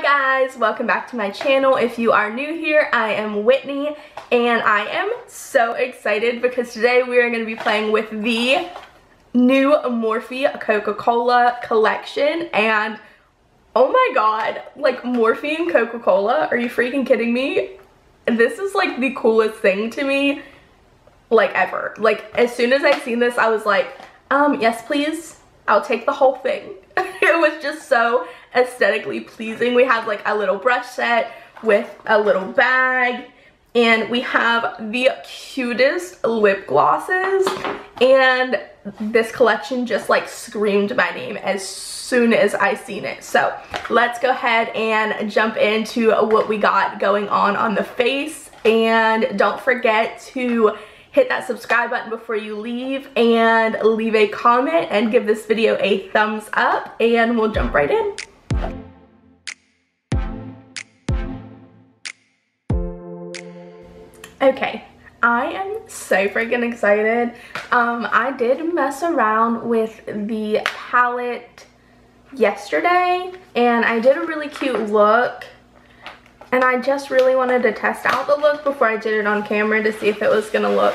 guys, welcome back to my channel. If you are new here, I am Whitney and I am so excited because today we are going to be playing with the new Morphe Coca Cola collection. And oh my god, like Morphe and Coca Cola, are you freaking kidding me? This is like the coolest thing to me like ever. Like as soon as I seen this I was like, yes please, I'll take the whole thing. It was just so aesthetically pleasing. We have like a little brush set with a little bag, and we have the cutest lip glosses, and this collection just like screamed my name as soon as I seen it. So let's go ahead and jump into what we got going on the face. And don't forget to hit that subscribe button before you leave, and leave a comment and give this video a thumbs up, and we'll jump right in. Okay, I am so freaking excited. I did mess around with the palette yesterday and I did a really cute look, and I just really wanted to test out the look before I did it on camera to see if it was gonna look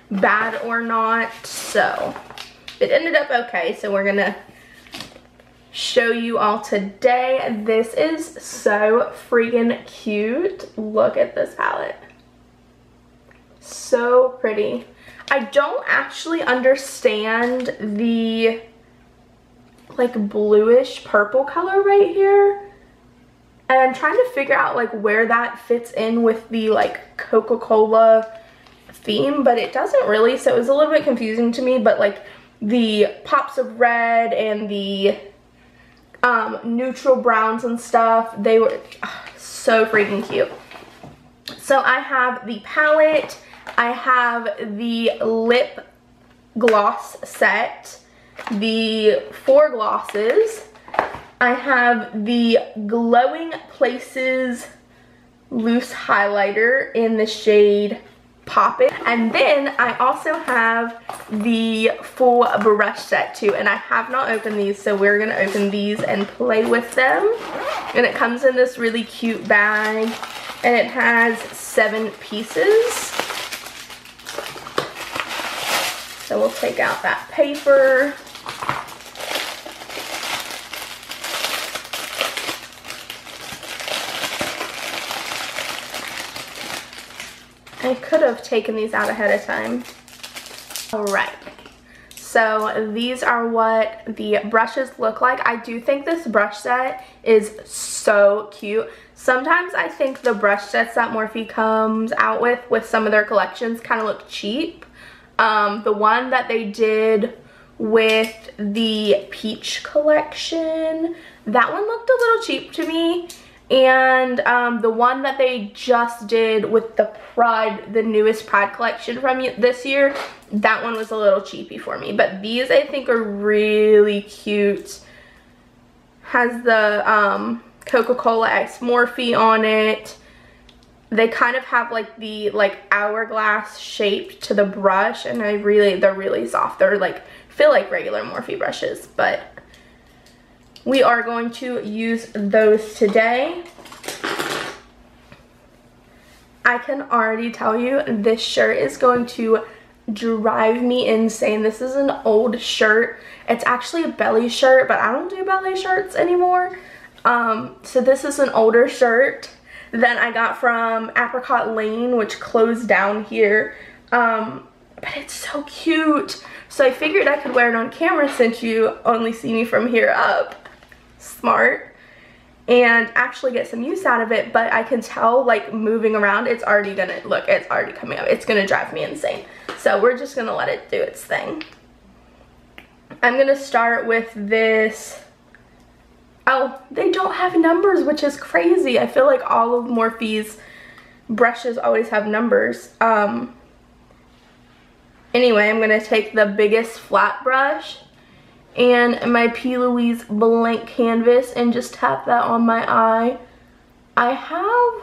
bad or not. So it ended up okay, so we're gonna show you all today. This is so freaking cute. Look at this palette. So pretty. I don't actually understand the like bluish purple color right here, and I'm trying to figure out like where that fits in with the like Coca Cola theme, but it doesn't really, so it was a little bit confusing to me. But like the pops of red and the neutral browns and stuff, they were so freaking cute. So I have the palette, I have the lip gloss set, the 4 glosses, I have the Glowing Places loose highlighter in the shade Pop It, and then I also have the full brush set too, and I have not opened these, so we're gonna open these and play with them. And it comes in this really cute bag, and it has 7 pieces. So we'll take out that paper. I could have taken these out ahead of time. Alright, so these are what the brushes look like. I do think this brush set is so cute. Sometimes I think the brush sets that Morphe comes out with some of their collections kind of look cheap. The one that they did with the Peach collection, that one looked a little cheap to me. And the one that they just did with the Pride, the newest Pride collection from this year, that one was a little cheapy for me. But these I think are really cute. Has the Coca Cola X Morphe on it. They kind of have like the hourglass shape to the brush, and they're really soft. They're like, feel like regular Morphe brushes, but we are going to use those today. I can already tell you this shirt is going to drive me insane. This is an old shirt. It's actually a belly shirt, but I don't do belly shirts anymore. So this is an older shirt that I got from Apricot Lane, which closed down here. But it's so cute. So I figured I could wear it on camera since you only see me from here up. Smart. And actually get some use out of it. But I can tell like moving around, it's already coming up. It's gonna drive me insane. So we're just gonna let it do its thing. I'm gonna start with this. Oh, they don't have numbers, which is crazy. I feel like all of Morphe's brushes always have numbers. Anyway, I'm gonna take the biggest flat brush and my P. Louise blank canvas and just tap that on my eye. I have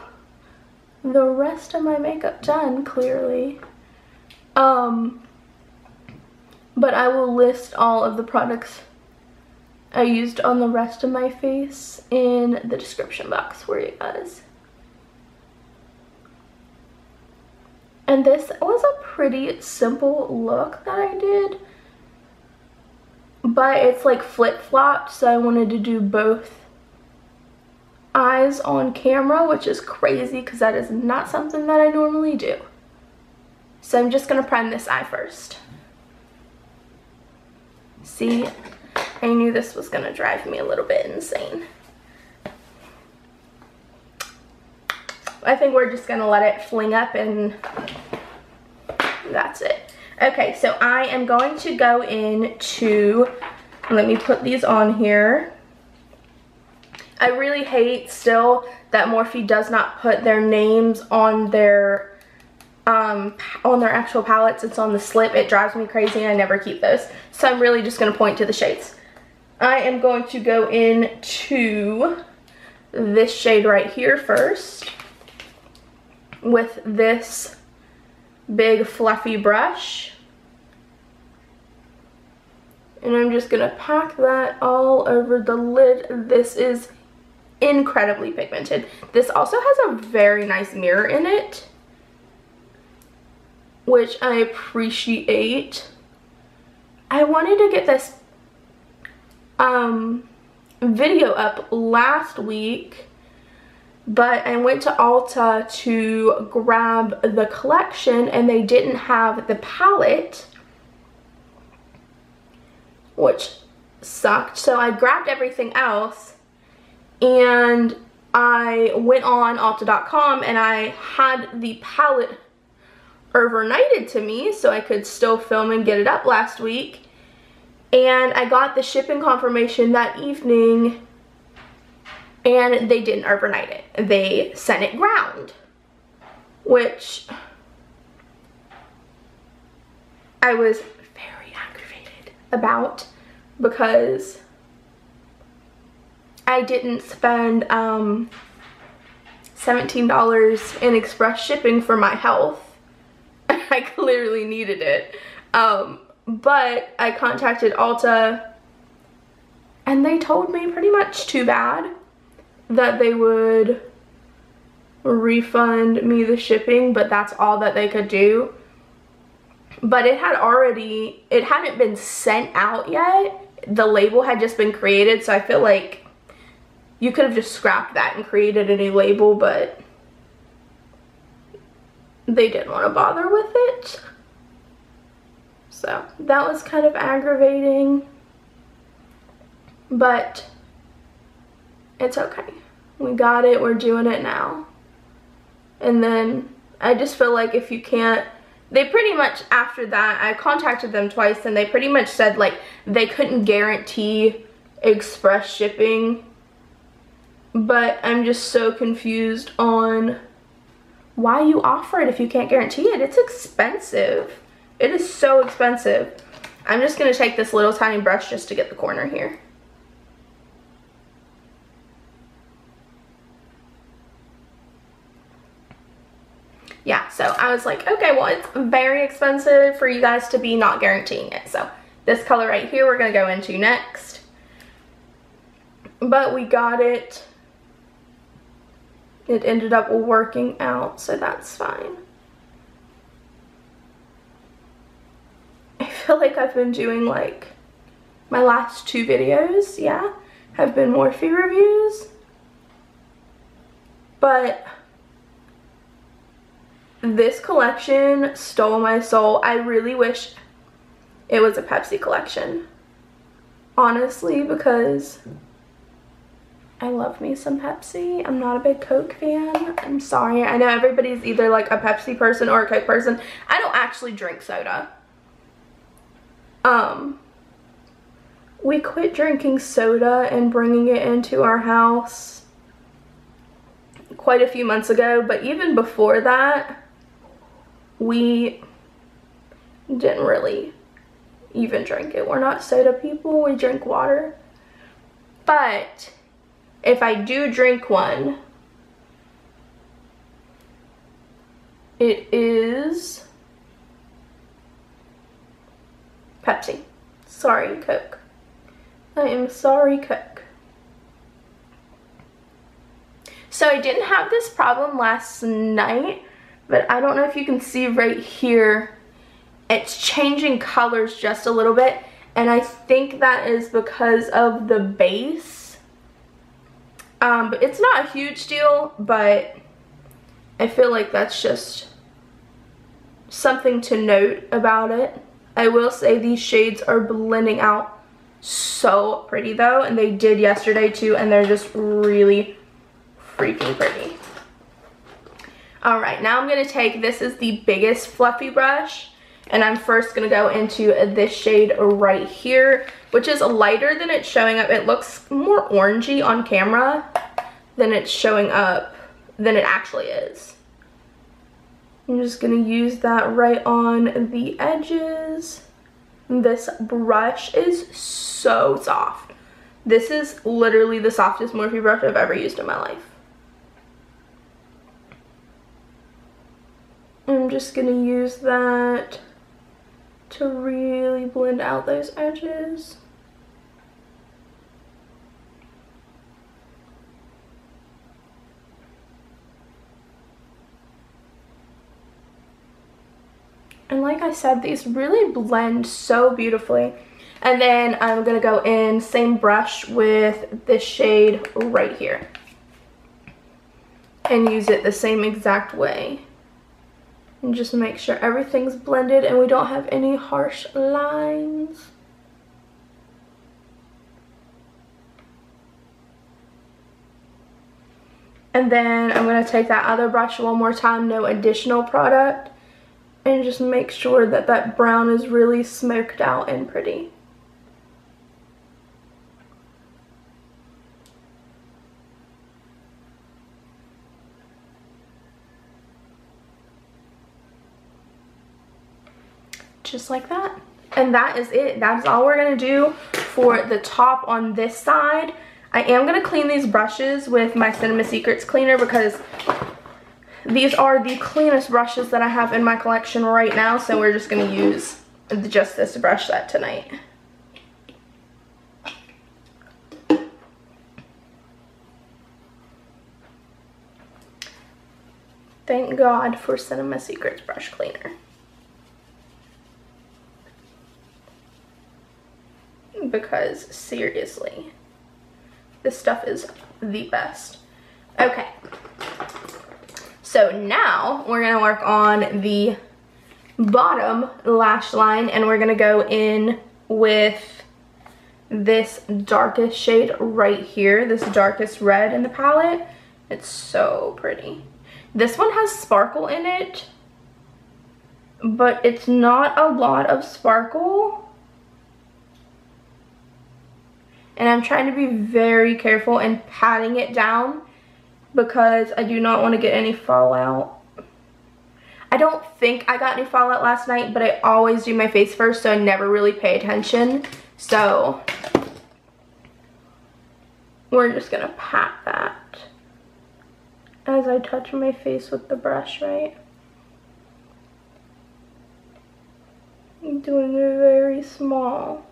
the rest of my makeup done, clearly. But I will list all of the products I used on the rest of my face in the description box for you guys. And this was a pretty simple look that I did, but it's like flip-flopped, so I wanted to do both eyes on camera, which is crazy because that is not something that I normally do. So I'm just gonna prime this eye first. See, I knew this was gonna drive me a little bit insane. I think we're just gonna let it fling up and that's it. Okay, so I am going to go into, let me put these on here. I really hate still that Morphe does not put their names on their actual palettes. It's on the slip. It drives me crazy and I never keep those. So I'm really just gonna point to the shades. I am going to go into this shade right here first with this big fluffy brush. And I'm just gonna pack that all over the lid. This is incredibly pigmented. This also has a very nice mirror in it, which I appreciate. I wanted to get this video up last week, but I went to Ulta to grab the collection and they didn't have the palette, which sucked. So I grabbed everything else and I went on ulta.com and I had the palette overnighted to me so I could still film and get it up last week. And I got the shipping confirmation that evening and they didn't overnight it. They sent it ground, which I was very aggravated about because I didn't spend $17 in express shipping for my health. I clearly needed it. But I contacted Ulta and they told me pretty much too bad that they would refund me the shipping, but that's all that they could do. But it hadn't been sent out yet. The label had just been created, so I feel like you could have just scrapped that and created a new label, but they didn't want to bother with it. So that was kind of aggravating, but it's okay. We got it, we're doing it now. And then I just feel like if you can't, they pretty much, after that, I contacted them twice and they pretty much said like they couldn't guarantee express shipping. But I'm just so confused on why you offer it if you can't guarantee it. It's expensive. It is so expensive. I'm just gonna take this little tiny brush just to get the corner here. Yeah, so I was like, okay, well, it's very expensive for you guys to be not guaranteeing it. So this color right here we're gonna go into next. But we got it. It ended up working out, so that's fine. I feel like I've been doing like my last 2 videos, yeah, have been Morphe reviews. But this collection stole my soul. I really wish it was a Pepsi collection, honestly, because I love me some Pepsi. I'm not a big Coke fan. I'm sorry. I know everybody's either like a Pepsi person or a Coke person. I don't actually drink soda. We quit drinking soda and bringing it into our house quite a few months ago, but even before that, we didn't really even drink it. We're not soda people, we drink water. But if I do drink one, it is Pepsi. Sorry, Coke. I am sorry, Coke. So I didn't have this problem last night, but I don't know if you can see right here, it's changing colors just a little bit, and I think that is because of the base. But it's not a huge deal, but I feel like that's just something to note about it. I will say these shades are blending out so pretty though, and they did yesterday too, and they're just really freaking pretty. All right, now I'm gonna take, this is the biggest fluffy brush, and I'm first gonna go into this shade right here, which is lighter than it's showing up. It looks more orangey on camera than it's showing up, than it actually is. I'm just gonna use that right on the edges. This brush is so soft. This is literally the softest Morphe brush I've ever used in my life. I'm just gonna use that to really blend out those edges. And like I said, these really blend so beautifully. And then I'm gonna go in, same brush with this shade right here, and use it the same exact way. And just make sure everything's blended and we don't have any harsh lines. And then I'm gonna take that other brush one more time, no additional product, and just make sure that that brown is really smoked out and pretty. Just like that. And that is it. That's all we're gonna do for the top on this side. I am gonna clean these brushes with my Cinema Secrets cleaner because these are the cleanest brushes that I have in my collection right now, so we're just gonna use just this brush set tonight. Thank God for Cinema Secrets brush cleaner. Because seriously, this stuff is the best. Okay, so now we're gonna work on the bottom lash line, and we're gonna go in with this darkest shade right here, this darkest red in the palette. It's so pretty. This one has sparkle in it, but it's not a lot of sparkle. And I'm trying to be very careful and patting it down because I do not want to get any fallout. I don't think I got any fallout last night, but I always do my face first, so I never really pay attention. So we're just gonna pat that as I touch my face with the brush, right? I'm doing it very small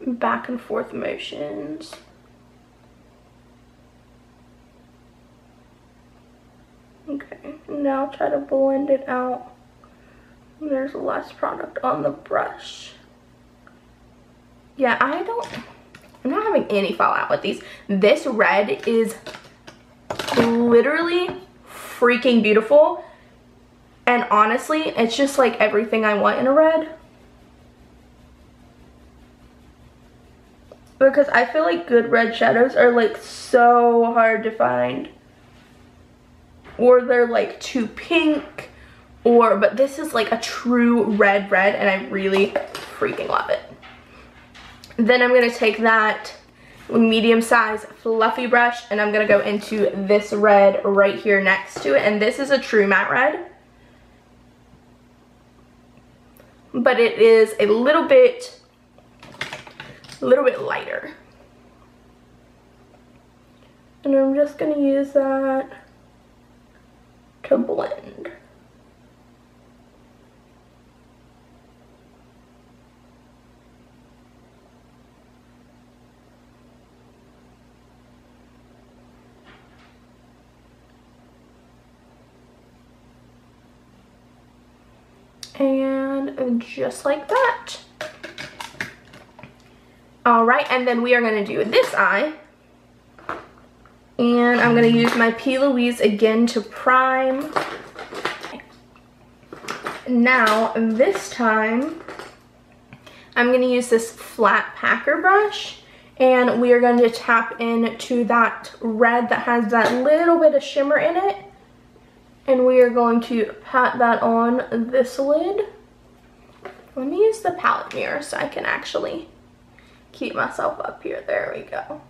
back and forth motions. Okay, now try to blend it out. There's less product on the brush. Yeah, I'm not having any fallout with these. This red is literally freaking beautiful. And honestly, it's just like everything I want in a red. Because I feel like good red shadows are like so hard to find. Or they're like too pink. But this is like a true red and I really freaking love it. Then I'm going to take that medium size fluffy brush and I'm going to go into this red right here next to it. And this is a true matte red. But it is a little bit lighter. And I'm just going to use that to blend. And just like that. Alright, and then we are going to do this eye. And I'm going to use my P. Louise again to prime. Now, this time, I'm going to use this flat packer brush. And we are going to tap into that red that has that little bit of shimmer in it. And we are going to pat that on this lid. Let me use the palette mirror so I can actually keep myself up here. There we go.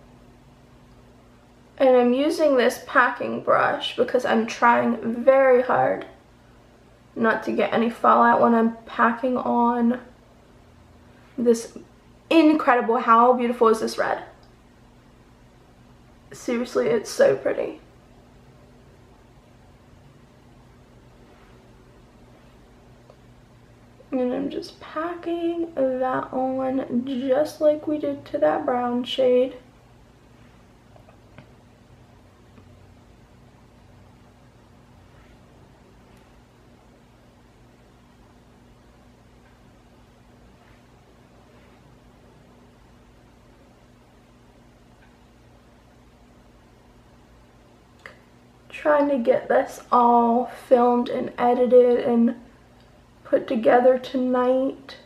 And I'm using this packing brush because I'm trying very hard not to get any fallout when I'm packing on this incredible, how beautiful is this red? Seriously, it's so pretty. And I'm just packing that on just like we did to that brown shade. Trying to get this all filmed and edited and put together tonight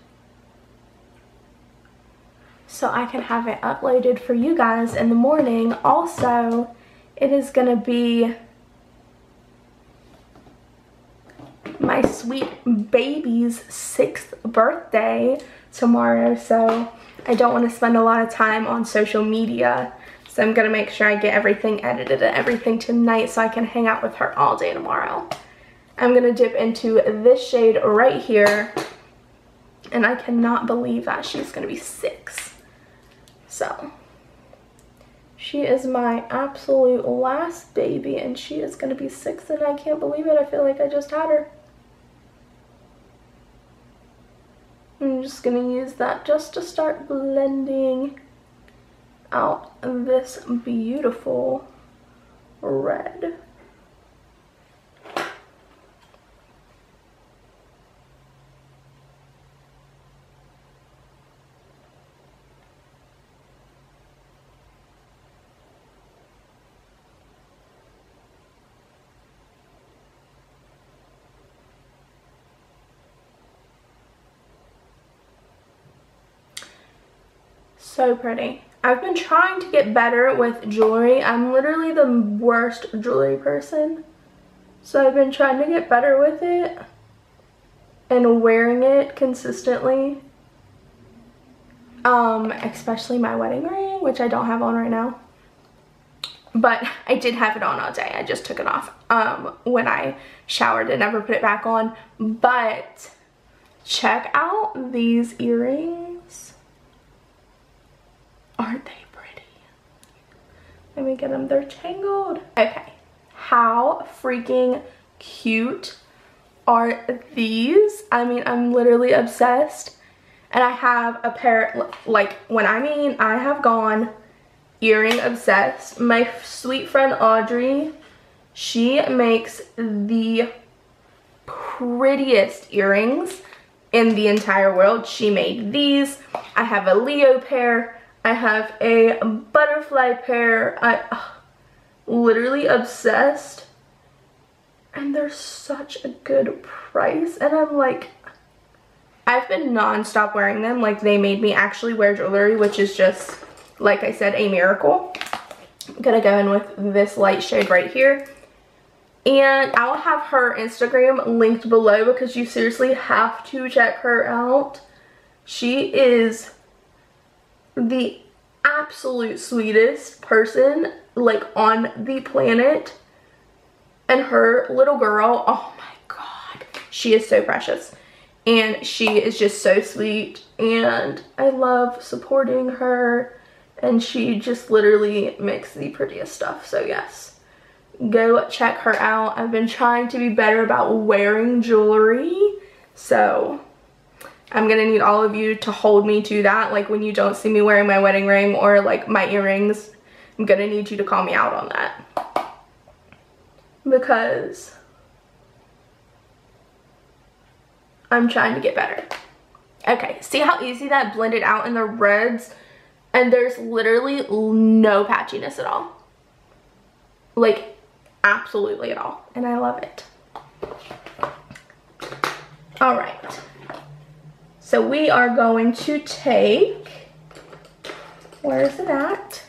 so I can have it uploaded for you guys in the morning. Also, it is gonna be my sweet baby's 6th birthday tomorrow, so I don't want to spend a lot of time on social media. So I'm gonna make sure I get everything edited and everything tonight so I can hang out with her all day tomorrow. I'm gonna dip into this shade right here, and I cannot believe that she's gonna be 6. So she is my absolute last baby, and she is gonna be 6, and I can't believe it. I feel like I just had her. I'm just gonna use that just to start blending out this beautiful red. So pretty. I've been trying to get better with jewelry. I'm literally the worst jewelry person. So I've been trying to get better with it and wearing it consistently. Especially my wedding ring, which I don't have on right now. But I did have it on all day. I just took it off when I showered and never put it back on. But check out these earrings. Aren't they pretty? Let me get them. They're tangled. Okay. How freaking cute are these? I mean, I'm literally obsessed. And I have a pair, like, when I mean I have gone earring obsessed. My sweet friend Audrey, she makes the prettiest earrings in the entire world. She made these. I have a Leo pair. I have a butterfly pair. Literally obsessed. And they're such a good price. And I'm like, I've been non-stop wearing them. Like, they made me actually wear jewelry, which is just, like I said, a miracle. I'm gonna go in with this light shade right here. And I'll have her Instagram linked below because you seriously have to check her out. She is the absolute sweetest person, like, on the planet. And her little girl, oh my god, she is so precious. And she is just so sweet, and I love supporting her, and she just literally makes the prettiest stuff. So yes, go check her out. I've been trying to be better about wearing jewelry, so I'm gonna need all of you to hold me to that. Like, when you don't see me wearing my wedding ring or like my earrings, I'm gonna need you to call me out on that, because I'm trying to get better. Okay, see how easy that blended out in the reds? And there's literally no patchiness at all. Like, absolutely at all. And I love it. All right. So we are going to take, where is it at?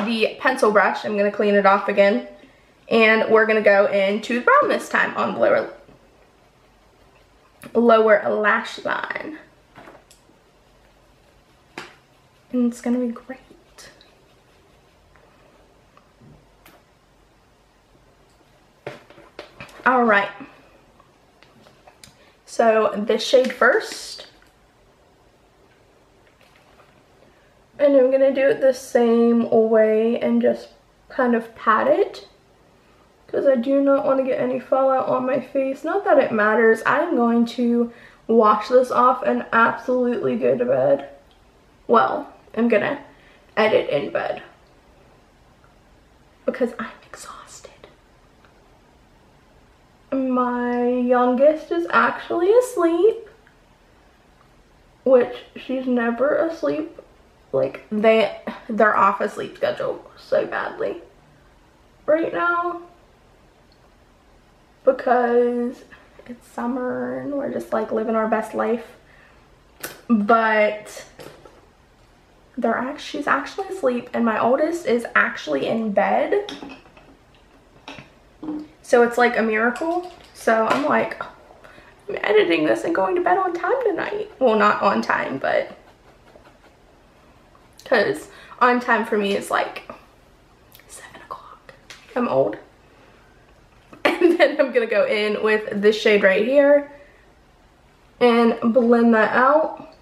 The pencil brush. I'm going to clean it off again. And we're going to go into the brown this time on the lower lash line. And it's going to be great. All right. So this shade first. And I'm going to do it the same way and just kind of pat it, because I do not want to get any fallout on my face. Not that it matters. I'm going to wash this off and absolutely go to bed. Well, I'm going to edit in bed because I'm exhausted. My youngest is actually asleep, which she's never asleep. Like, they're off a sleep schedule so badly right now because it's summer and we're just like living our best life. But she's actually asleep, and my oldest is actually in bed. So it's like a miracle. So I'm like, I'm editing this and going to bed on time tonight. Well, not on time, but because on time for me is like 7 o'clock. I'm old. And then I'm going to go in with this shade right here and blend that out.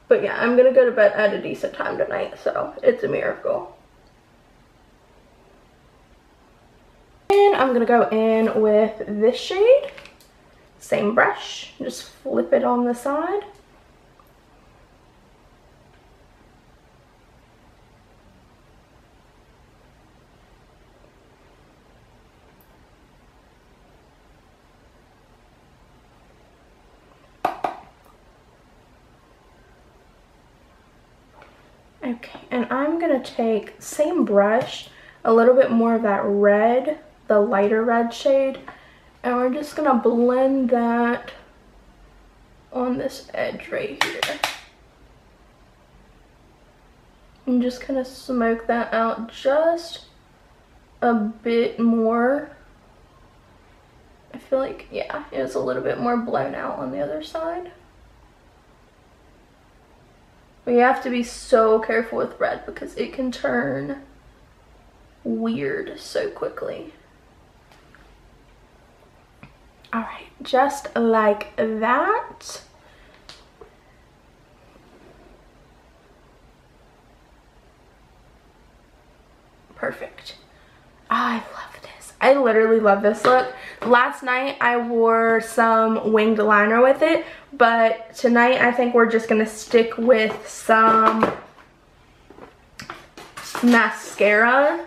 But yeah, I'm going to go to bed at a decent time tonight, so it's a miracle. And I'm going to go in with this shade. Same brush, just flip it on the side. Okay, and I'm gonna take same brush, a little bit more of that red, the lighter red shade, and we're just gonna blend that on this edge right here. And just kind of smoke that out just a bit more. I feel like, yeah, it was a little bit more blown out on the other side. But you have to be so careful with red because it can turn weird so quickly. Alright, just like that. Perfect. I love this. I literally love this look. Last night I wore some winged liner with it, but tonight I think we're just gonna stick with some mascara.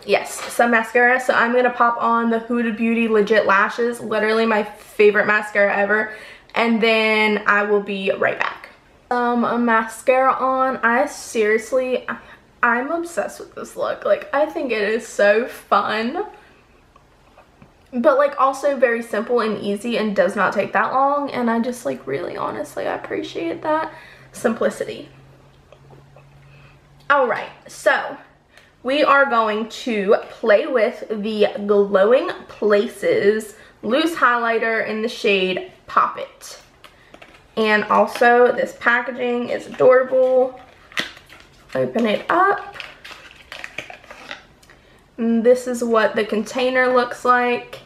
Yes, some mascara. So I'm gonna pop on the Huda Beauty Legit Lashes, literally my favorite mascara ever, and then I will be right back. Mascara on. I'm obsessed with this look. Like, I think it is so fun, but like also very simple and easy and does not take that long, and I just like really honestly I appreciate that simplicity. All right, so we are going to play with the Glowing Places loose highlighter in the shade Pop It. And also, this packaging is adorable. Open it up. And this is what the container looks like.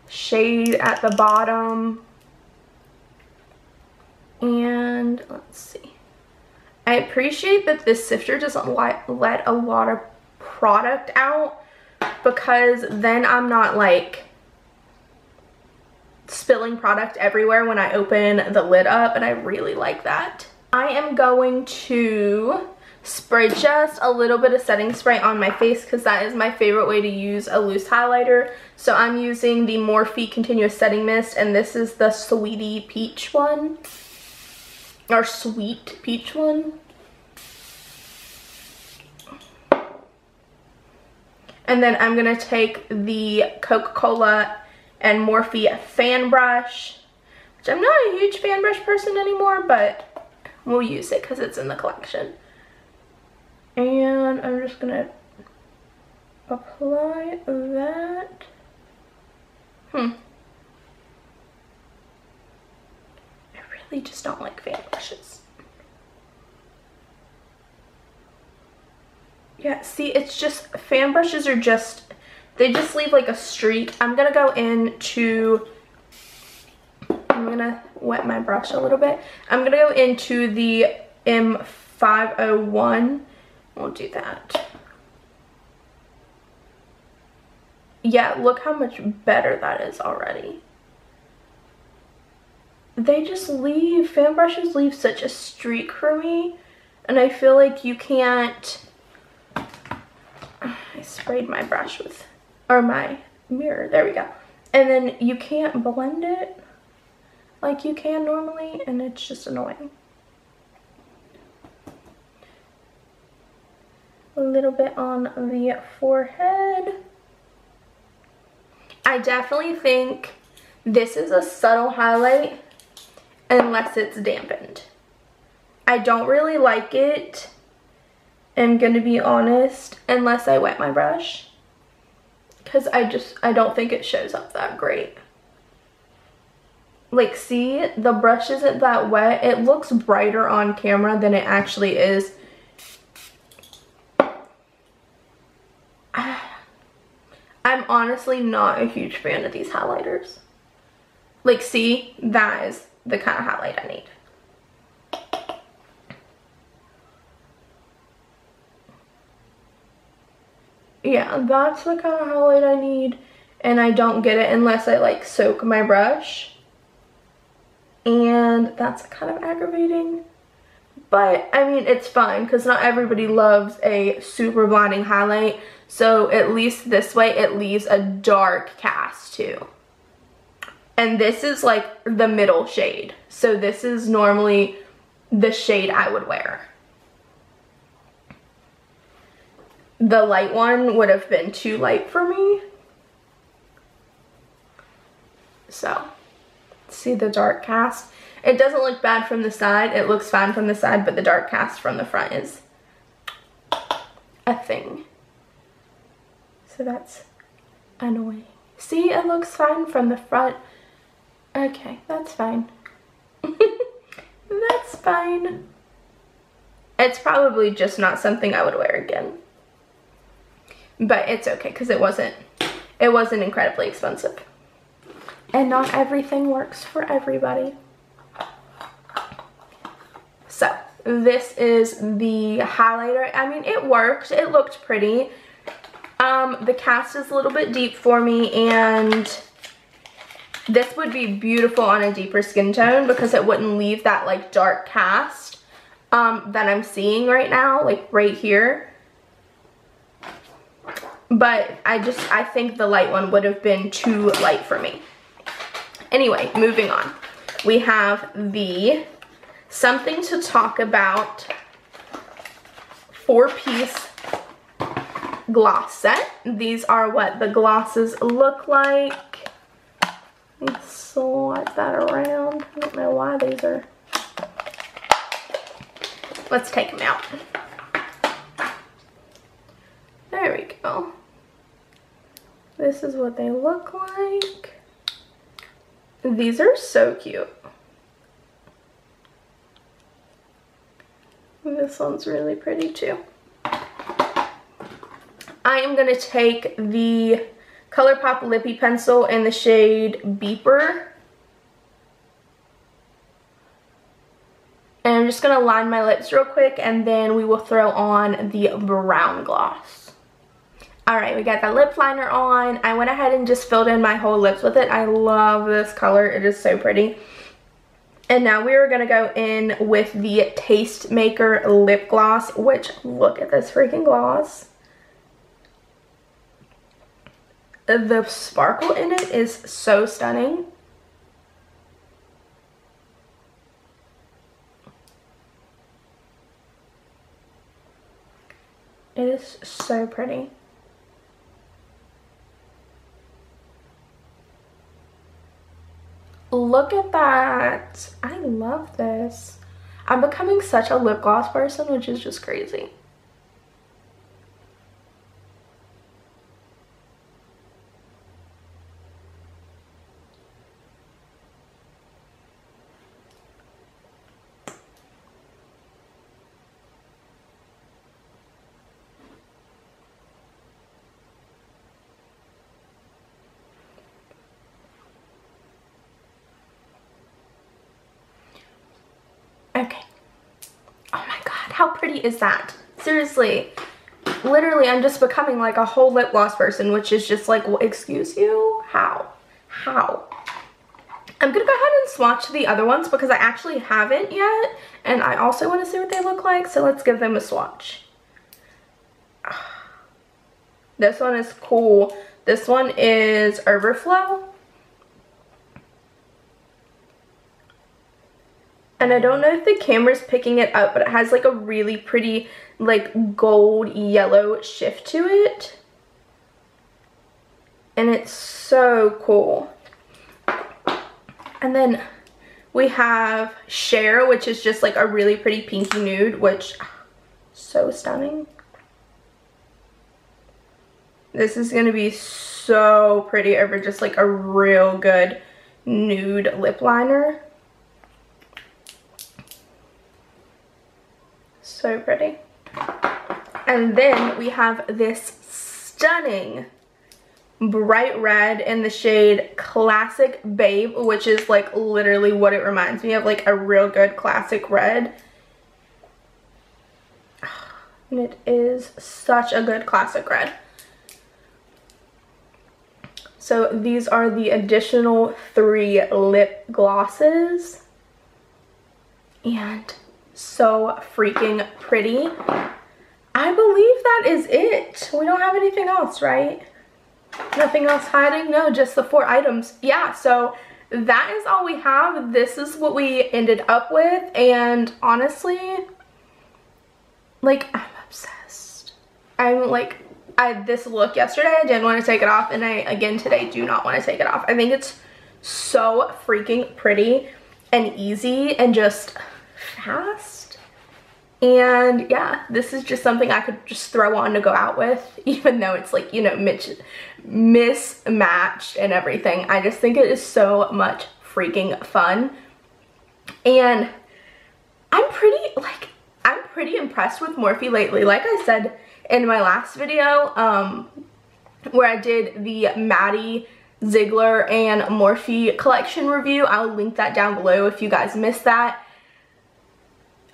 Shade at the bottom. And let's see. I appreciate that this sifter doesn't let a lot of product out, because then I'm not like spilling product everywhere when I open the lid up, and I really like that. I am going to spray just a little bit of setting spray on my face because that is my favorite way to use a loose highlighter. So I'm using the Morphe Continuous Setting Mist, and this is the Sweetie Peach one, or Sweet Peach one. And then I'm going to take the Coca Cola and Morphe fan brush, which I'm not a huge fan brush person anymore, but we'll use it because it's in the collection. And I'm just going to apply that. I really just don't like fan brushes. Yeah, see, it's just, fan brushes are just, they just leave like a streak. I'm going to go into, I'm going to wet my brush a little bit. I'm going to go into the M501. We'll do that. Yeah, look how much better that is already. They just leave, fan brushes leave such a streak for me. And I feel like you can't, I sprayed my brush with, or my mirror, there we go. And then you can't blend it like you can normally, and it's just annoying. A little bit on the forehead. I definitely think this is a subtle highlight unless it's dampened. I don't really like it, I'm gonna be honest, unless I wet my brush, because I don't think it shows up that great. Like, see, the brush isn't that wet. It looks brighter on camera than it actually is. I'm honestly not a huge fan of these highlighters. Like, see, that is the kind of highlight I need. Yeah, that's the kind of highlight I need, and I don't get it unless I like soak my brush, and that's kind of aggravating. But I mean, it's fine because not everybody loves a super blinding highlight, so at least this way it leaves a dark cast too. And this is like the middle shade, so this is normally the shade I would wear. The light one would have been too light for me. So, see the dark cast? It doesn't look bad from the side. It looks fine from the side, but the dark cast from the front is a thing. So that's annoying. See, it looks fine from the front. Okay, that's fine. That's fine. It's probably just not something I would wear again. But it's okay because it wasn't incredibly expensive. And not everything works for everybody. So this is the highlighter. I mean, it worked. It looked pretty. The cast is a little bit deep for me, and this would be beautiful on a deeper skin tone because it wouldn't leave that like dark cast that I'm seeing right now, like right here. But I think the light one would have been too light for me. Anyway, moving on. We have the Something to Talk About 4-piece gloss set. These are what the glosses look like. Let me slide that around. I don't know why these are. Let's take them out. There we go. This is what they look like. These are so cute. This one's really pretty too. I am going to take the Colourpop Lippie pencil in the shade Beeper. And I'm just going to line my lips real quick, and then we will throw on the brown gloss. Alright, we got the lip liner on. I went ahead and just filled in my whole lips with it. I love this color. It is so pretty. And now we are going to go in with the Tastemaker lip gloss, which, look at this freaking gloss. The sparkle in it is so stunning. It is so pretty. Look at that. I love this. I'm becoming such a lip gloss person, which is just crazy. Okay. Oh my god, how pretty is that? Seriously. Literally, I'm just becoming like a whole lip gloss person, which is just like, well, excuse you? How? How? I'm gonna go ahead and swatch the other ones because I actually haven't yet, and I also want to see what they look like, so let's give them a swatch. This one is cool. This one is Overflow. And I don't know if the camera's picking it up, but it has like a really pretty like gold yellow shift to it. And it's so cool. And then we have Share, which is just like a really pretty pinky nude, which so stunning. This is gonna be so pretty over just like a real good nude lip liner. So pretty. And then we have this stunning bright red in the shade Classic Babe, which is like literally what it reminds me of, like a real good classic red. And it is such a good classic red. So these are the additional 3 lip glosses. And so freaking pretty. I believe that is it. We don't have anything else, right? Nothing else hiding? No, just the 4 items. Yeah, so that is all we have. This is what we ended up with, and honestly, like, I'm obsessed. I'm like, this look yesterday, I didn't want to take it off, and I, again, today do not want to take it off. I think it's so freaking pretty and easy and just fast. And yeah, this is just something I could just throw on to go out with, even though it's like, you know, mismatched and everything. I just think it is so much freaking fun. And I'm pretty impressed with Morphe lately. Like I said in my last video, where I did the Maddie Ziegler and Morphe collection review, I'll link that down below if you guys missed that.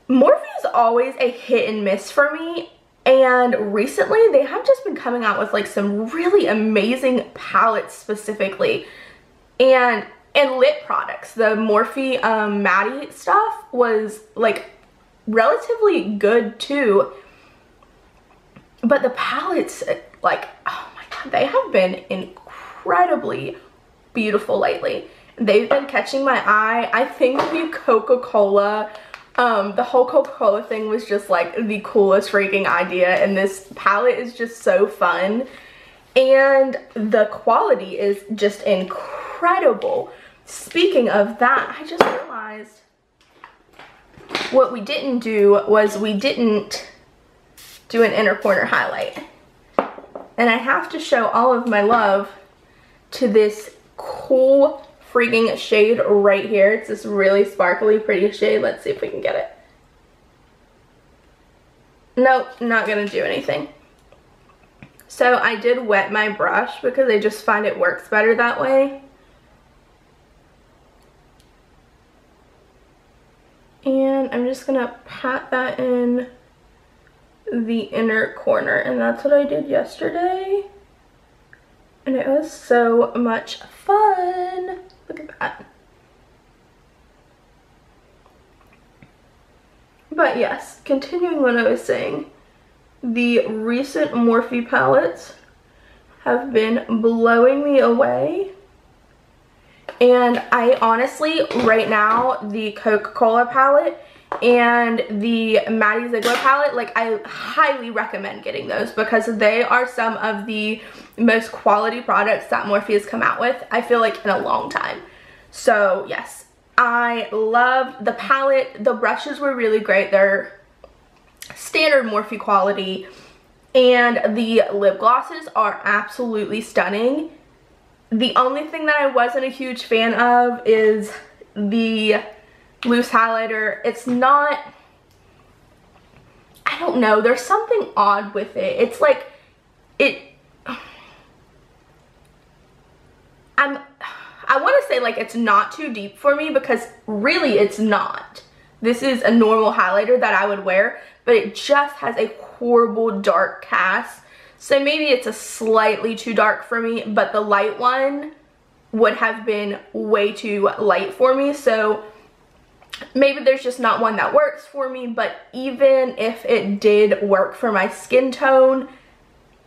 Morphe is always a hit and miss for me, and recently they have just been coming out with like some really amazing palettes specifically, and lip products. The Morphe Maddie stuff was like relatively good too, but the palettes, like, oh my god, they have been incredibly beautiful lately. They've been catching my eye. I think the Coca Cola, the whole Coca Cola thing was just like the coolest freaking idea, and this palette is just so fun, and the quality is just incredible. Speaking of that, I just realized what we didn't do was we didn't do an inner corner highlight, and I have to show all of my love to this cool freaking shade right here. It's this really sparkly pretty shade. Let's see if we can get it. Nope, not gonna do anything. So I did wet my brush because I just find it works better that way. And I'm just gonna pat that in the inner corner, and that's what I did yesterday. And it was so much fun. Look at that. But yes, continuing what I was saying, the recent Morphe palettes have been blowing me away. And I honestly, right now, the Coca Cola palette and the Maddie Ziegler palette, like, I highly recommend getting those because they are some of the most quality products that Morphe has come out with, I feel like, in a long time. So yes, I love the palette. The brushes were really great. They're standard Morphe quality. And the lip glosses are absolutely stunning. The only thing that I wasn't a huge fan of is the loose highlighter. It's not, I don't know, there's something odd with it. It's like, I want to say like it's not too deep for me because really it's not. This is a normal highlighter that I would wear, but it just has a horrible dark cast. So maybe it's a slightly too dark for me, but the light one would have been way too light for me. So maybe there's just not one that works for me, but even if it did work for my skin tone,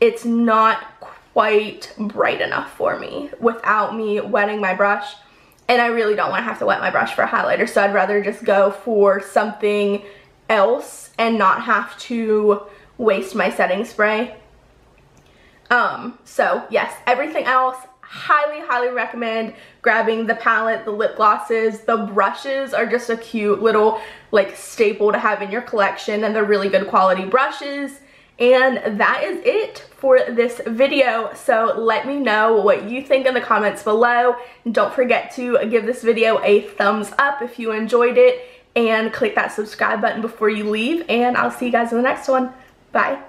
it's not quite bright enough for me without me wetting my brush. And I really don't want to have to wet my brush for a highlighter, so I'd rather just go for something else and not have to waste my setting spray. So yes, everything else, highly recommend grabbing the palette, the lip glosses. The brushes are just a cute little like staple to have in your collection, and they're really good quality brushes. And that is it for this video. So let me know what you think in the comments below. Don't forget to give this video a thumbs up if you enjoyed it, and click that subscribe button before you leave, and I'll see you guys in the next one. Bye.